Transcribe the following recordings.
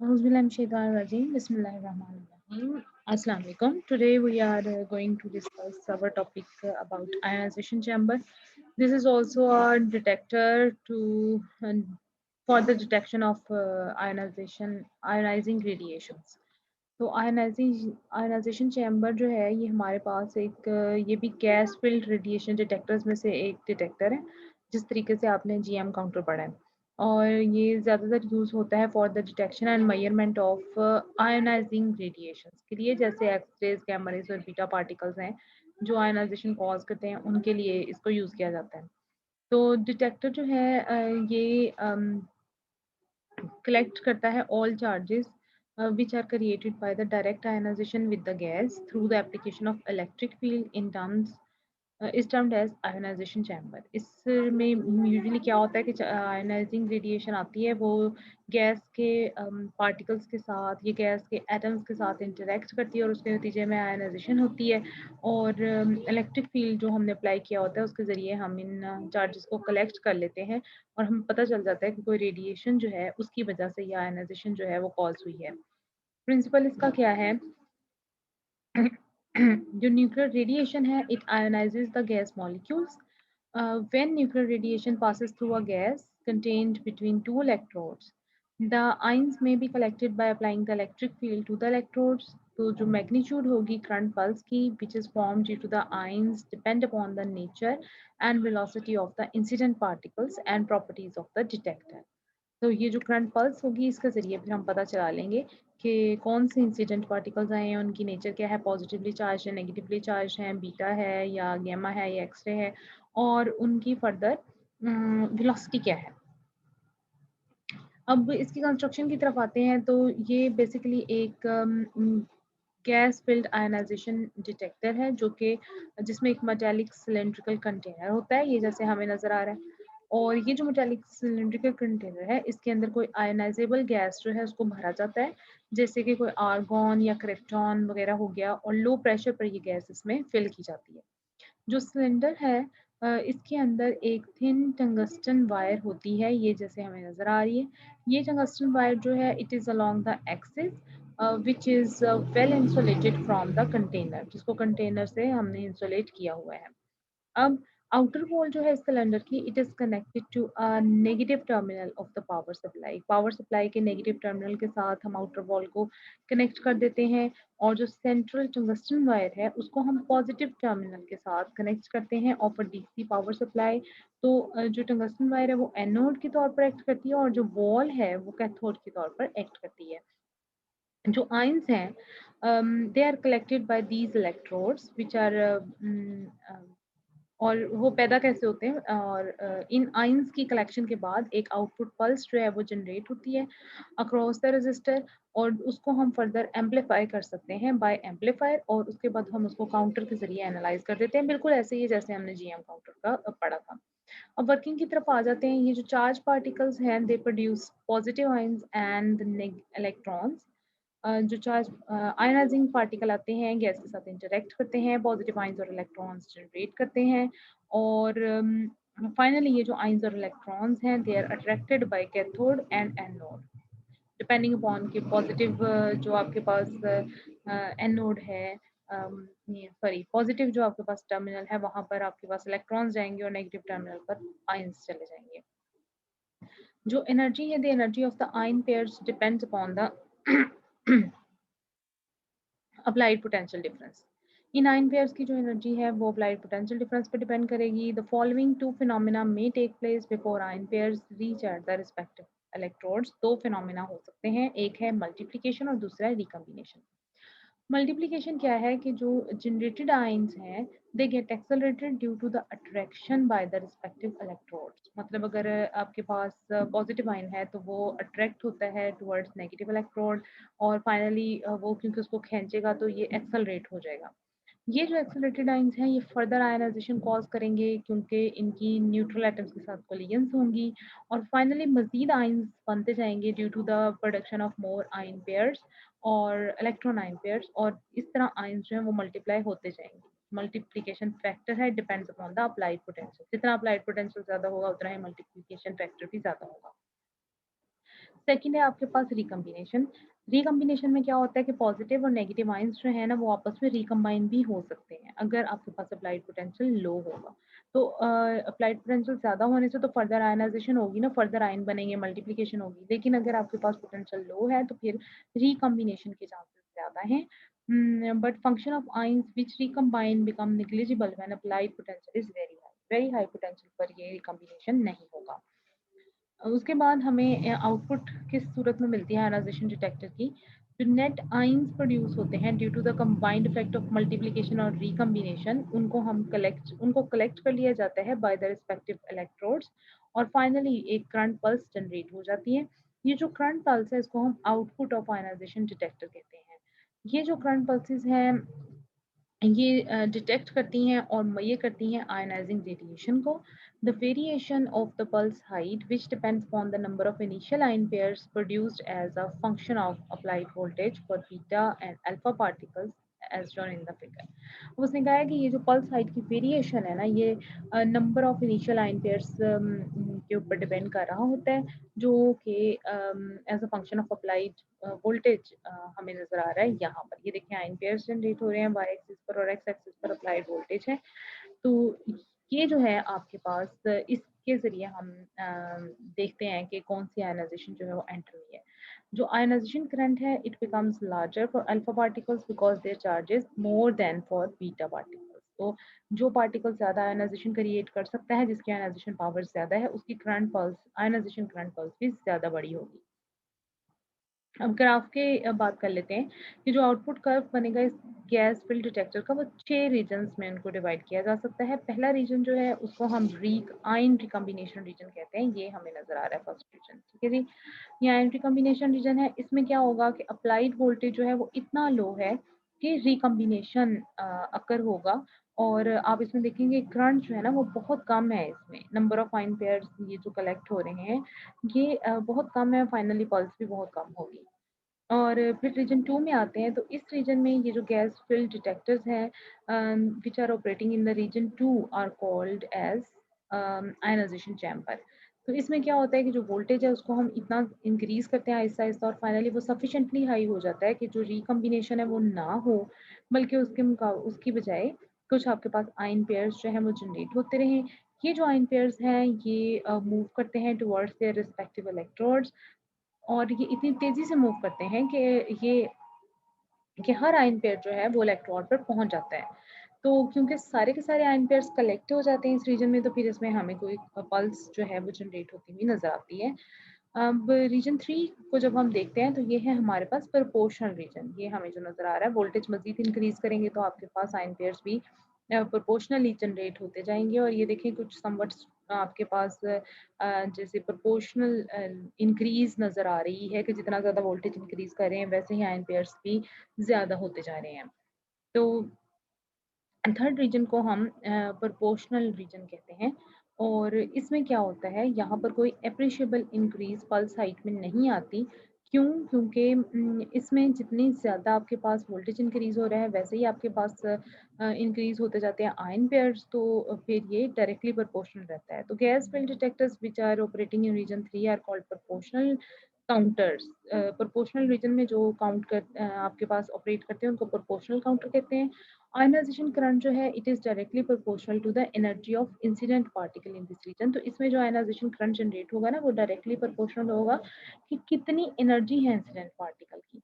Auzubillahiminash-shaytanir-rajeem. Bismillahir-rahmanir-rahim. Assalamu alaikum. Today we are going to discuss our topic about ionization chamber. This is also a detector for the detection of ionizing radiations. तो ionization chamber जो है ये हमारे पास एक ये भी gas filled radiation detectors में से एक डिटेक्टर है जिस तरीके से आपने जीएम काउंटर पढ़ा है और ये ज़्यादातर यूज़ होता है for the detection and measurement of ionising radiations के लिए जैसे एक्सरेज गैमा-रेज़ और बीटा पार्टिकल्स हैं जो आयनाइजेशन कॉज करते हैं उनके लिए इसको यूज़ किया जाता है तो डिटेक्टर जो है ये collect करता है all charges which are created by the direct ionization with the gas through the application of electric field in terms is termed as ionization chamber. इसमें यूजुअली क्या होता है कि आयनाइजिंग रेडिएशन आती है वो गैस के पार्टिकल्स के साथ ये गैस के एटम्स के साथ इंटरेक्ट करती है और उसके नतीजे में आयनाइजेशन होती है और इलेक्ट्रिक फील्ड जो हमने अप्लाई किया होता है उसके ज़रिए हम इन चार्जेस को कलेक्ट कर लेते हैं और हमें पता चल जाता है कि कोई रेडिएशन जो है उसकी वजह से ये आयनाइजेशन जो है वो कॉज हुई है। प्रिंसिपल इसका क्या है जो न्यूक्लियर रेडिएशन है it ionises the gas molecules when nuclear radiation passes through a gas contained between two electrodes the ions may be collected by applying the electric field to the electrodes तो जो magnitude होगी current pulse की which is formed due to the ions depend upon the nature and velocity of the incident particles and properties of the detector तो ये जो current pulse होगी इसके ज़रिए फिर हम पता चला लेंगे कि कौन से इंसिडेंट पार्टिकल्स आए हैं उनकी नेचर क्या है पॉजिटिवली चार्ज है नेगेटिवली चार्ज है बीटा है या गैमा है या एक्सरे है और उनकी फर्दर वेलोसिटी क्या है अब इसकी कंस्ट्रक्शन की तरफ आते हैं तो ये बेसिकली एक गैस फिल्ड आयनाइजेशन डिटेक्टर है जो कि जिसमें एक मेटालिक सिलेंड्रिकल कंटेनर होता है ये जैसे हमें नज़र आ रहा है और ये जो मेटालिक सिलेंड्रिकल कंटेनर है इसके अंदर कोई आयनाइजेबल गैस जो है उसको भरा जाता है जैसे कि कोई आर्गन या क्रिप्टॉन वगैरह हो गया और लो प्रेशर पर ये गैस इसमें फिल की जाती है जो सिलेंडर है इसके अंदर एक थिन टंगस्टन वायर होती है ये जैसे हमें नज़र आ रही है ये टंगस्टन वायर जो है it is along the axis which is well insulated from the container जिसको कंटेनर से हमने इंसुलेट किया हुआ है अब आउटर वॉल जो है इस सिलेंडर की it is connected to a negative terminal of the power supply के नेगेटिव टर्मिनल के साथ हम आउटर वॉल को कनेक्ट कर देते हैं और जो सेंट्रल टंगस्टन वायर है उसको हम पॉजिटिव टर्मिनल के साथ कनेक्ट करते हैं of a DC power supply तो जो टंगस्टन वायर है वो एनोड के तौर पर एक्ट करती है और जो वॉल है वो कैथोड के तौर पर एक्ट करती है जो आयंस हैं they are collected by these electrodes which are और वो पैदा कैसे होते हैं और इन आयंस की कलेक्शन के बाद एक आउटपुट पल्स जो है वो जनरेट होती है अक्रॉस द रजिस्टर और उसको हम फर्दर एम्पलीफाई कर सकते हैं बाय एम्पलीफायर और उसके बाद हम उसको काउंटर के जरिए एनालाइज कर देते हैं बिल्कुल ऐसे ही जैसे हमने जीएम काउंटर का पढ़ा था अब वर्किंग की तरफ आ जाते हैं ये जो चार्ज पार्टिकल्स हैं they produce positive ions and electrons जो चार्ज आयनाइजिंग पार्टिकल आते हैं गैस के साथ इंटरेक्ट करते हैं पॉजिटिव आयंस और इलेक्ट्रॉन्स जनरेट करते हैं और फाइनली ये जो आयंस और इलेक्ट्रॉन्स हैं they are attracted by cathode and anode depending upon कि पॉजिटिव जो आपके पास एनोड है सॉरी पॉजिटिव जो आपके पास टर्मिनल है वहां पर आपके पास इलेक्ट्रॉन्स जाएंगे और नेगेटिव टर्मिनल पर आयंस चले जाएंगे जो एनर्जी है the energy of the ion pairs depends upon the applied potential difference इन आयन पेयर्स की जो एनर्जी है वो अप्लाइड पोटेंशियल डिफरेंस पर डिपेंड करेगी the following two phenomena may take place before ion pairs reach at the respective electrodes दो phenomena हो सकते हैं एक है मल्टीप्लिकेशन और दूसरा है रिकम्बिनेशन मल्टीप्लिकेशन क्या है कि जो जनरेटेड आयंस हैं they get accelerated due to the attraction by the respective electrodes मतलब अगर आपके पास पॉजिटिव आयन है तो वो अट्रैक्ट होता है टुवर्ड्स नेगेटिव इलेक्ट्रोड और फाइनली वो क्योंकि उसको खींचेगा तो ये एक्सेलरेट हो जाएगा ये जो एक्सेलरेटेड आयंस हैं ये फर्दर आयनाइजेशन कॉज करेंगे क्योंकि इनकी न्यूट्रल एटम्स के साथ कोलिजन्स होंगी और फाइनली मजीद आयंस बनते जाएंगे due to the production of more ion pairs और इलेक्ट्रॉन आयन पेयर्स और इस तरह आयंस जो हैं वो मल्टीप्लाई होते जाएंगे मल्टीप्लिकेशन फैक्टर है depends upon the applied potential जितना अप्लाइड पोटेंशियल ज़्यादा होगा उतना ही मल्टीप्लिकेशन फैक्टर भी ज़्यादा होगा सेकंड है आपके पास रिकॉम्बिनेशन। रिकॉम्बिनेशन में क्या होता है कि पॉजिटिव और नेगेटिव आयंस जो है ना वो आपस में रिकम्बाइन भी हो सकते हैं अगर आपके पास अप्लाइड पोटेंशियल लो होगा। तो अप्लाइड पोटेंशियल ज़्यादा होने से तो फर्दर आयनाइजेशन होगी ना, फर्दर आयन बनेंगे, मल्टीप्लिकेशन होगी। लेकिन अगर आपके पास पोटेंशियल लो है तो फिर रिकॉम्बिनेशन के चांसेस ज़्यादा हैं। But function of ions which recombine become negligible when applied potential is very high. Very high potential पर ये रिकॉम्बिनेशन नहीं होगा। उसके बाद हमें आउटपुट किस सूरत में मिलती है आयनाइजेशन डिटेक्टर की। जो नेट आयंस प्रोड्यूस होते हैं due to the combined effect of multiplication और रिकम्बिनेशन, उनको कलेक्ट कर लिया जाता है बाय द रिस्पेक्टिव इलेक्ट्रोड्स और फाइनली एक करंट पल्स जनरेट हो जाती है। ये जो करंट पल्स है इसको हम आउटपुट ऑफ आयनाइजेशन डिटेक्टर कहते हैं। ये जो करंट पल्सेस हैं ये डिटेक्ट करती हैं और ये करती हैं आयनाइजिंग रेडिएशन को। The variation of the pulse height which depends upon the number of initial ion pairs produced as a function of applied voltage for beta and alpha particles as shown in the figure. उसने कहा है कि ये जो pulse height की variation है ना ये number of initial ion pairs के ऊपर डिपेंड कर रहा होता है, जो कि as a function of applied voltage हमें नजर आ रहा है यहाँ पर। ये देखिए आयन पेयर्स जनरेट हो रहे हैं वाई एक्सिस पर और एक्स एक्सिस पर अप्लाइड वोल्टेज है। तो ये जो है आपके पास इसके ज़रिए हम देखते हैं कि कौन सी आयनाइजेशन जो है वो एंटर हुई है। जो आयनाइजेशन करंट है it becomes larger for alpha particles because their charges more than for beta particles. तो जो पार्टिकल ज़्यादा आयनाइजेशन क्रिएट कर सकता है, जिसकी आयनाइजेशन पावर ज़्यादा है, उसकी current pulse ionization current pulse भी ज़्यादा बड़ी होगी। अब ग्राफ के बात कर लेते हैं कि जो आउटपुट कर्व बनेगा इस गैस फिल्ड डिटेक्टर का वो 6 रीजन्स में उनको डिवाइड किया जा सकता है। पहला रीजन जो है उसको हम आयन रिकॉम्बिनेशन रीजन कहते हैं। ये हमें नजर आ रहा है फर्स्ट रीजन, ठीक है जी। ये आयन रिकॉम्बिनेशन रीजन है। इसमें क्या होगा कि अप्लाइड वोल्टेज जो है वो इतना लो है कि रिकॉम्बिनेशन अकर होगा और आप इसमें देखेंगे करंट जो है ना वो बहुत कम है। इसमें नंबर ऑफ आयन पेयर्स ये जो कलेक्ट हो रहे हैं ये बहुत कम है, फाइनली पल्स भी बहुत कम होगी। और फिर रीजन 2 में आते हैं तो इस रीजन में ये जो गैस फिल्ड डिटेक्टर्स हैं which are operating in the region 2 are called as ionization chamber. तो इसमें क्या होता है कि जो वोल्टेज है उसको हम इतना इंक्रीज करते हैं आहिस्ता आहिस्ता और फाइनली वो सफिशिएंटली हाई हो जाता है कि जो रिकॉम्बिनेशन है वो ना हो, बल्कि उसकी बजाय कुछ आपके पास आयन पेयर्स जो हैं वो जनरेट होते रहें। ये जो आयन पेयर्स हैं ये मूव करते हैं टुवर्ड्स देयर रिस्पेक्टिव इलेक्ट्रोड्स और ये इतनी तेज़ी से मूव करते हैं कि हर आयन पेयर जो है वो इलेक्ट्रॉन पर पहुंच जाता है। तो क्योंकि सारे के सारे आयन पेयर्स कलेक्ट हो जाते हैं इस रीजन में तो फिर इसमें हमें कोई पल्स जो है वो जनरेट होती हुई नज़र आती है। अब रीजन 3 को जब हम देखते हैं तो ये है हमारे पास प्रोपोर्शनल रीजन। ये हमें जो नज़र आ रहा है वोल्टेज मज़ीद इंक्रीज़ करेंगे तो आपके पास आयन पेयर्स भी प्रोपोर्शनली जनरेट होते जाएँगे और ये देखें कुछ समवट आपके पास जैसे प्रोपोर्शनल इंक्रीज़ नज़र आ रही है कि जितना ज़्यादा वोल्टेज इंक्रीज़ कर रहे हैं वैसे ही आयन पेयर्स भी ज़्यादा होते जा रहे हैं। तो थर्ड रीजन को हम प्रोपोर्शनल रीजन कहते हैं और इसमें क्या होता है यहाँ पर कोई एप्रिशिएबल इंक्रीज पल्स हाइट में नहीं आती। क्यों? क्योंकि इसमें जितनी ज़्यादा आपके पास वोल्टेज इंक्रीज हो रहा है वैसे ही आपके पास इंक्रीज होते जाते हैं आयन पेयर्स, तो फिर ये डायरेक्टली प्रोपोर्शनल रहता है। तो gas filled detectors which are operating in region 3 are called proportional counters. Proportional region में जो आपके पास ऑपरेट करते हैं उनको प्रोपोर्शनल काउंटर कहते हैं। आयनाइजेशन करंट जो है it is directly proportional to the energy of incident particle in this region. तो इसमें जो आयनाइजेशन करंट जनरेट होगा ना वो डायरेक्टली प्रोपोर्शनल होगा कि कितनी एनर्जी है इंसिडेंट पार्टिकल की।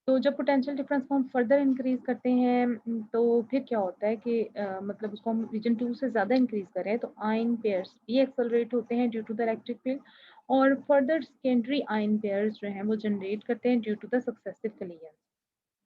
तो जब पोटेंशियल डिफरेंस को हम फर्दर इंक्रीज करते हैं तो फिर क्या होता है कि मतलब उसको हम रीजन 2 से ज़्यादा इंक्रीज करें तो आयन पेयर्स भी एक्सेलरेट होते हैं due to the electric field और फर्दर सेकेंडरी आयन पेयर्स जो हैं वो जनरेट करते हैं due to the successive collision.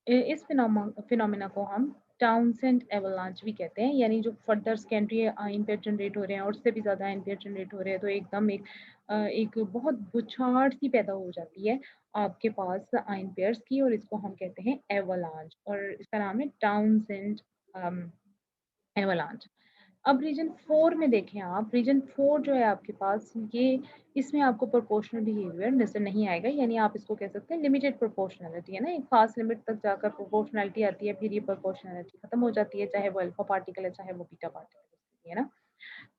इस फिनोमिना को हम टाउनसेंड एवलांच भी कहते हैं, यानी जो further secondary ion pair generate हो रहे हैं और उससे भी ज़्यादा आयन पेयर जनरेट हो रहे हैं तो एकदम एक बहुत बौछार सी पैदा हो जाती है आपके पास आयन पेयर्स की और इसको हम कहते हैं एवलांच और इसका नाम है टाउनसेंड एवलांच। अब रीजन 4 में देखें आप, रीजन 4 जो है आपके पास ये इसमें आपको प्रोपोर्शनल बिहेवियर नज़र नहीं आएगा, यानी आप इसको कह सकते हैं लिमिटेड प्रोपोर्शनैलिटी है ना, एक खास लिमिट तक जाकर प्रोपोर्शनैलिटी आती है फिर ये प्रोपोर्शनैलिटी खत्म हो जाती है, चाहे वो अल्फा पार्टिकल है चाहे वो बीटा पार्टिकल है ना।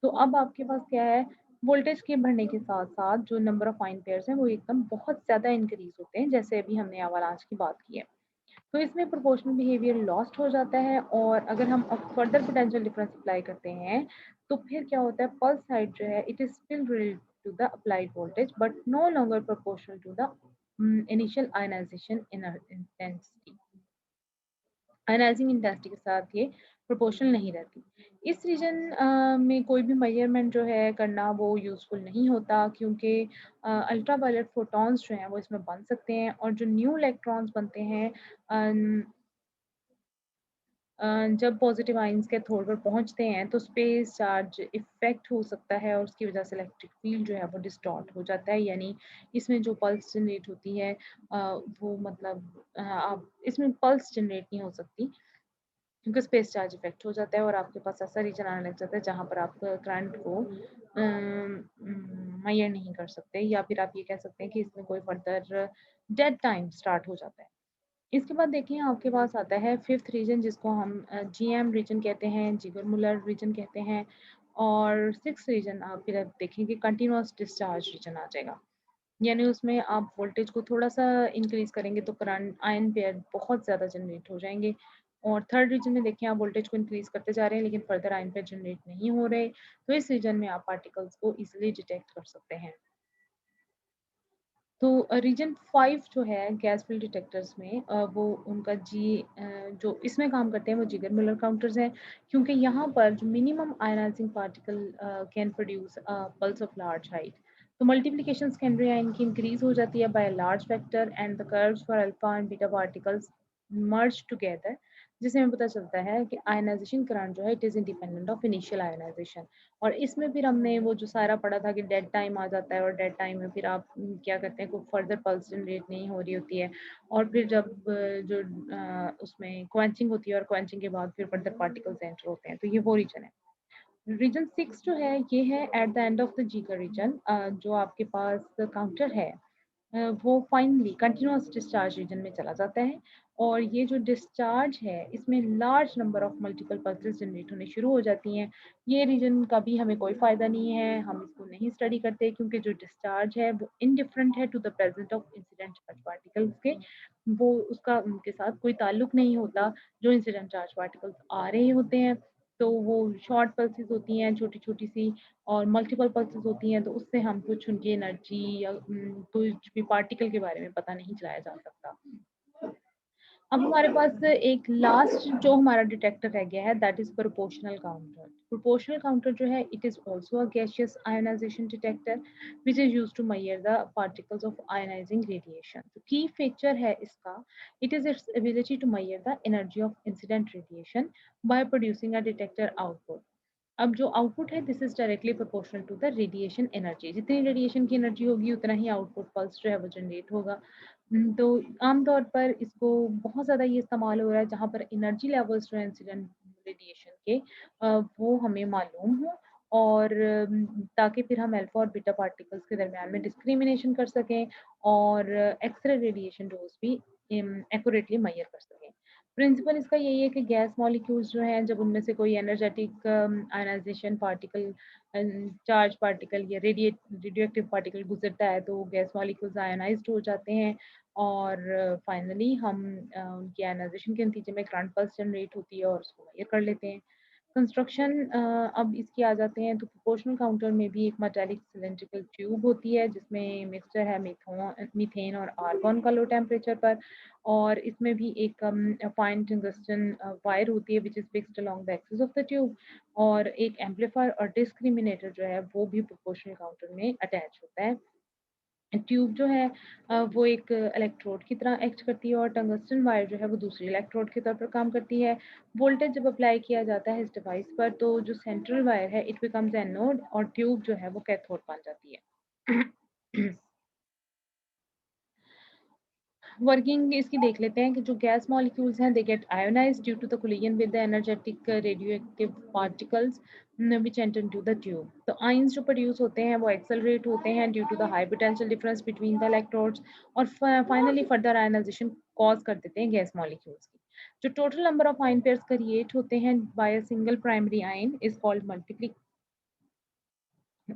तो अब आपके पास क्या है वोल्टेज के बढ़ने के साथ-साथ जो नंबर ऑफ आयन पेयर्स हैं वो एकदम बहुत ज़्यादा इंक्रीज़ होते हैं, जैसे अभी हमने अवालांच की बात की है। तो इसमें प्रोपोर्शनल बिहेवियर लॉस्ट हो जाता है और अगर हम अब फर्दर पोटेंशियल डिफरेंस अप्लाई करते हैं, तो फिर क्या होता है पल्स हाइट जो है it is still related to the applied voltage but no longer proportional to the initial ionization intensity. Ionizing intensity के साथ ये प्रोपोर्शनल नहीं रहती। इस रीजन में कोई भी मेजरमेंट जो है करना वो यूज़फुल नहीं होता क्योंकि अल्ट्रावायलेट फोटॉन्स जो हैं वो इसमें बन सकते हैं और जो न्यू इलेक्ट्रॉन्स बनते हैं जब पॉजिटिव आयंस कैथोड पर पहुंचते हैं तो स्पेस चार्ज इफेक्ट हो सकता है और उसकी वजह से इलेक्ट्रिक फील्ड जो है वो डिस्टॉर्ट हो जाता है, यानी इसमें जो पल्स जनरेट होती है वो मतलब आप इसमें पल्स जनरेट नहीं हो सकती क्योंकि स्पेस चार्ज इफेक्ट हो जाता है और आपके पास ऐसा रीजन आने लग जाता है जहाँ पर आप करंट को मेजर नहीं कर सकते, या फिर आप ये कह सकते हैं कि इसमें कोई फर्दर डेड टाइम स्टार्ट हो जाता है। इसके बाद देखिए आपके पास आता है फिफ्थ रीजन जिसको हम जीएम रीजन कहते हैं, जिगर मुलर रीजन कहते हैं, और सिक्स रीजन आप फिर आप देखेंगे कंटिन्यूअस डिस्चार्ज रीजन आ जाएगा, यानी उसमें आप वोल्टेज को थोड़ा-सा इंक्रीज़ करेंगे तो करंट आयन पेयर बहुत ज़्यादा जनरेट हो जाएँगे। और थर्ड रीजन में देखिए आप वोल्टेज को इंक्रीज़ करते जा रहे हैं लेकिन फर्दर आयन पेयर जनरेट नहीं हो रहे, तो इस रीजन में आप पार्टिकल्स को ईज़िली डिटेक्ट कर सकते हैं। तो रीजन 5 जो है गैस फ़िल्ड डिटेक्टर्स में वो उनका जो इसमें काम करते हैं वो जिगर मुलर काउंटर्स हैं, क्योंकि यहाँ पर जो minimum ionizing particle can produce pulse of large height. तो मल्टीप्लिकेशन सेकेंडरी आयन की इंक्रीज हो जाती है by a large factor and the curves for alpha and beta particles merge together, जिससे हमें पता चलता है कि आयनाइजेशन करंट जो है it is independent of initial ionization. और इसमें फिर हमने वो जो सारा पढ़ा था कि डेड टाइम आ जाता है और डेड टाइम में फिर आप क्या करते हैं, कोई फर्दर पल्स जनरेट नहीं हो रही होती है और फिर जब उसमें क्वेंचिंग होती है और क्वेंचिंग के बाद फिर फर्दर पार्टिकल्स एंटर होते हैं, तो ये वो रीजन है। रीजन 6 जो है ये है at the end of the Geiger region, जो आपके पास काउंटर है वो फाइनली कंटिन्यूअस डिस्चार्ज रीजन में चला जाता है और ये जो डिस्चार्ज है इसमें large number of multiple pulses generate होने शुरू हो जाती हैं। ये रीजन का भी हमें कोई फ़ायदा नहीं है, हम इसको नहीं स्टडी करते क्योंकि जो डिस्चार्ज है वो इनडिफरेंट है to the presence of incident charge particles के, वो उसका उनके साथ कोई ताल्लुक नहीं होता। जो इंसिडेंट चार्ज पार्टिकल्स आ रहे होते हैं तो वो शॉर्ट पल्सेस होती हैं छोटी-छोटी सी और मल्टीपल पल्सेस होती हैं, तो उससे हम कुछ उनकी एनर्जी या कुछ भी पार्टिकल के बारे में पता नहीं चलाया जा सकता। अब हमारे पास एक लास्ट जो हमारा डिटेक्टर रह गया है that is proportional counter. Proportional counter जो है it is also a gaseous ionization detector which is used to measure the particles of ionizing radiation. तो की फीचर है इसका it is its ability to measure the energy of incident radiation by producing a detector output. अब जो output है this is directly proportional to the radiation energy, जितनी radiation की energy होगी उतना ही आउटपुट पल्स जो है वो जनरेट होगा। तो आम तौर पर इसको बहुत ज़्यादा ये इस्तेमाल हो रहा है जहाँ पर एनर्जी लेवल्स जो है इंसिडेंट रेडिएशन के वो हमें मालूम हो और ताकि फिर हम अल्फा और बीटा पार्टिकल्स के दरमियान में डिस्क्रिमिनेशन कर सकें और एक्सरे रेडिएशन डोज भी एक्यूरेटली मेजर कर सकें। प्रिंसिपल इसका यही है कि गैस मॉलिक्यूल्स जो हैं जब उनमें से कोई energetic ionization particle charge particle या रेडियो एक्टिव पार्टिकल गुजरता है तो गैस मॉलिक्यूल्स आयनाइज्ड हो जाते हैं और फाइनली हम उनकी आयनाइजेशन के नतीजे में करंट पल्स जनरेट होती है और उसको मेजर कर लेते हैं। कंस्ट्रक्शन अब इसकी आ जाते हैं तो प्रोपोर्शनल काउंटर में भी एक मेटालिक सिलिंड्रिकल ट्यूब होती है जिसमें मिक्सचर है मीथेन और आर्गन का लो टेम्परेचर पर, और इसमें भी एक फाइन टंगस्टन वायर होती है which is fixed along the axis of the tube, और एक एम्पलीफायर और डिस्क्रिमिनेटर जो है वो भी प्रोपोर्शनल काउंटर में अटैच होता है। ट्यूब जो है वो एक इलेक्ट्रोड की तरह एक्ट करती है और टंगस्टन वायर जो है वो दूसरी इलेक्ट्रोड के तौर पर काम करती है। वोल्टेज जब अप्लाई किया जाता है इस डिवाइस पर तो जो सेंट्रल वायर है इट बिकम्स एनोड और ट्यूब जो है वो कैथोड बन जाती है। वर्किंग इसकी देख लेते हैं कि जो गैस मॉलिक्यूल्स हैं they get ionized due to the collision with the energetic radioactive particles which enter into the tube. तो आयंस जो प्रोड्यूस होते हैं वो एक्सेलरेट होते हैं due to the high potential difference between the electrodes और finally further ionization cause कर देते हैं गैस मॉलिक्यूल्स की। जो total number of ion pairs create होते हैं by a single primary ion is called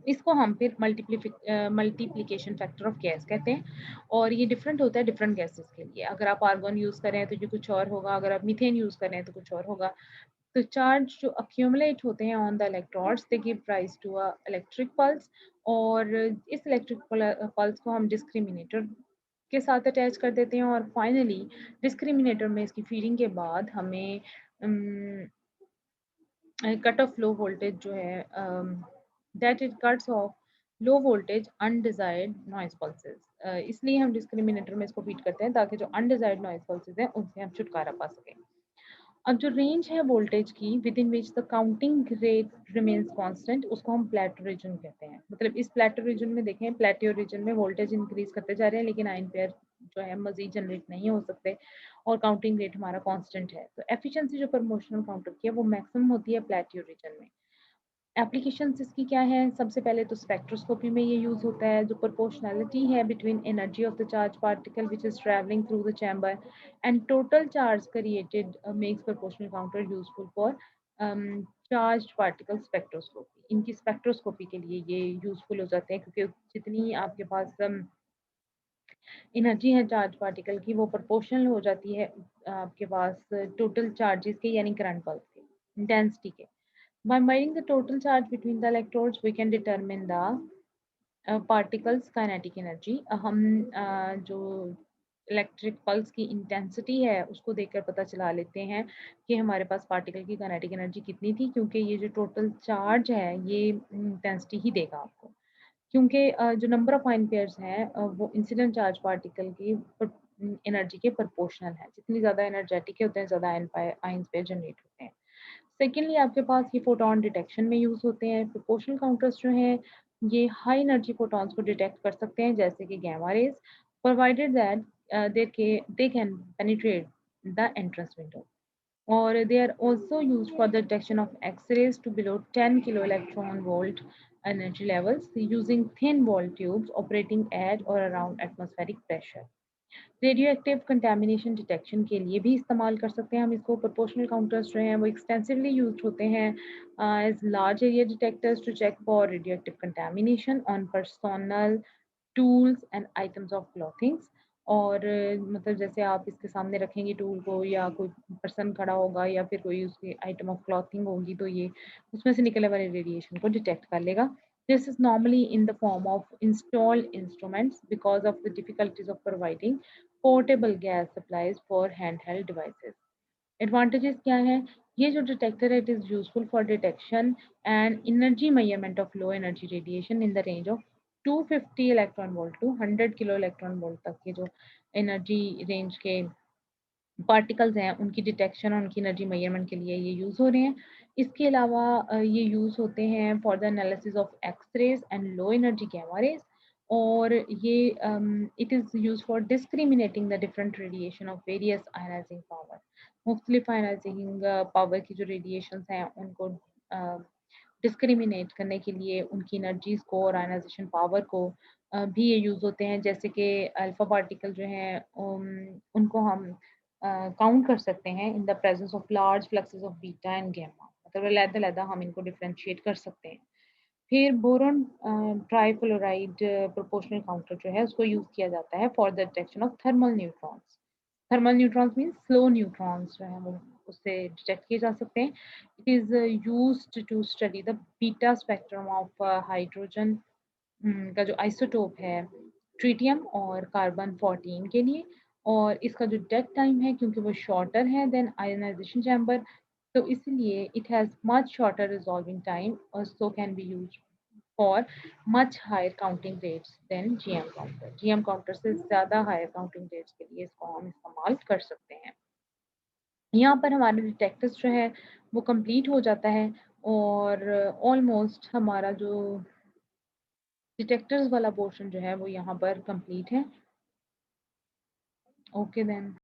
इसको हम फिर मल्टीप्लिकेशन फैक्टर ऑफ गैस कहते हैं और ये डिफरेंट होता है डिफरेंट गैसेस के लिए। अगर आप आर्गन यूज़ कर रहे हैं तो ये कुछ और होगा, अगर आप मीथेन यूज़ कर रहे हैं तो कुछ और होगा। तो चार्ज जो अक्यूमुलेट होते हैं on the electrodes they give rise to a electric pulse और इस इलेक्ट्रिक पल्स को हम डिस्क्रिमिनेटर के साथ अटैच कर देते हैं और फाइनली डिस्क्रिमिनेटर में इसकी फीडिंग के बाद हमें कट ऑफ लो वोल्टेज जो है that it cuts of low voltage undesired noise pulses. इसलिए हम डिस्क्रिमिनेटर में इसको फीड करते हैं ताकि जो अनडिजायर्ड नॉइज पल्सेस हैं उनसे हम छुटकारा पा सकें। अब जो रेंज है वोल्टेज की with in which the counting rate remains constant उसको हम प्लेटो रीजन कहते हैं। मतलब इस प्लेटो रीजन में देखें, प्लेटो रीजन में वोल्टेज इंक्रीज करते जा रहे हैं लेकिन आयन पेयर जो है मजीद जनरेट नहीं हो सकते और काउंटिंग रेट हमारा कांस्टेंट है। तो एफिशिएंसी जो प्रमोशनल काउंटर की है वो मैक्सिमम होती है प्लेटो रीजन में। एप्लीकेशंस इसकी क्या है? सबसे पहले तो स्पेक्ट्रोस्कोपी में ये यूज़ होता है। जो प्रोपोर्शनैलिटी है between energy of the charge particle which is travelling through the chamber and total charge created makes proportional counter useful for charged particle spectroscopy. इनकी स्पेक्ट्रोस्कोपी के लिए ये यूजफुल हो जाते हैं क्योंकि जितनी आपके पास एनर्जी है चार्ज पार्टिकल की वो प्रोपोर्शनल हो जाती है आपके पास टोटल चार्जेस के यानी करंट पल्स के इंटेंसिटी के। By measuring the total charge between the electrodes, we can determine the particles kinetic energy। हम जो इलेक्ट्रिक पल्स की इंटेंसिटी है उसको देखकर पता चला लेते हैं कि हमारे पास पार्टिकल की काइनेटिक एनर्जी कितनी थी, क्योंकि ये जो टोटल चार्ज है ये इंटेंसिटी ही देगा आपको। क्योंकि जो नंबर ऑफ आयन पेयर्स हैं वो इंसिडेंट चार्ज पार्टिकल की एनर्जी के प्रोपोर्शनल है। जितनी ज़्यादा एनर्जेटिक है उतने ज़्यादा आयन पेयर जनरेट होते हैं। सेकेंडली आपके पास ये फोटोन डिटेक्शन में यूज़ होते हैं। प्रोपोर्शनल काउंटर्स जो हैं ये हाई एनर्जी फोटॉन्स को डिटेक्ट कर सकते हैं जैसे कि gamma rays provided that they can penetrate the entrance window और they are also used for the detection of X-rays to below 10 kilo electron volt energy levels using thin wall tubes operating at or around atmospheric pressure। Radio active contamination detection के लिए भी इस्तेमाल कर सकते हैं हम इसको। प्रोपोर्शनल काउंटर्स जो हैं वो एक्सटेंसिवली यूज होते हैं as large area detectors to check for radioactive contamination on personal tools and items of clothings. और मतलब जैसे आप इसके सामने रखेंगे टूल को या कोई पर्सन खड़ा होगा या फिर कोई उसकी आइटम ऑफ क्लॉथिंग होगी तो ये उसमें से निकलने वाले रेडिएशन को डिटेक्ट कर लेगा। This is normally in the form of installed instruments because of the difficulties of providing portable gas supplies for handheld devices। Advantages क्या हैं? ये जो डिटेक्टर है it is useful for detection and energy measurement of low energy radiation in the range of 250 electron volt to 100 kilo electron volt तक के जो energy range के particles हैं उनकी डिटेक्शन और उनकी एनर्जी मेजरमेंट के लिए ये यूज़ हो रहे हैं। इसके अलावा ये यूज़ होते हैं for the analysis of X-rays and low energy gamma rays और ये it is used for discriminating the different radiation of various ionizing power. मुख्तलिफ आयनाइजिंग पावर की जो रेडिएशंस हैं उनको डिस्क्रिमिनेट करने के लिए उनकी एनर्जीज़ को और आयनाइजेशन पावर को भी ये यूज़ होते हैं। जैसे कि अल्फ़ा पार्टिकल जो हैं उनको हम काउंट कर सकते हैं in the presence of large fluxes of beta and gamma. मतलब अलग-अलग हम इनको डिफरेंशिएट कर सकते हैं। फिर बोरॉन ट्राइफ्लोराइड प्रोपोर्शनल काउंटर जो है उसको यूज़ किया जाता है for the detection of thermal neutrons. Thermal neutrons means slow neutrons जो है वो उससे डिटेक्ट किए जा सकते हैं। It is used to study the beta spectrum of hydrogen का जो आइसोटोप है ट्रिटियम और कार्बन 14 के लिए और इसका जो डेथ टाइम है क्योंकि वो शॉर्टर है देन आयनाइजेशन चैम्बर तो इसलिए it has much shorter resolving time और so can be used for much higher counting rates than GM counter. GM counter से ज़्यादा हायर काउंटिंग रेट्स के लिए इसको हम इस्तेमाल कर सकते हैं। यहाँ पर हमारा डिटेक्टर्स जो है वो कंप्लीट हो जाता है और ऑलमोस्ट हमारा जो डिटेक्टर्स वाला पोर्शन जो है वो यहाँ पर कंप्लीट है। Okay then.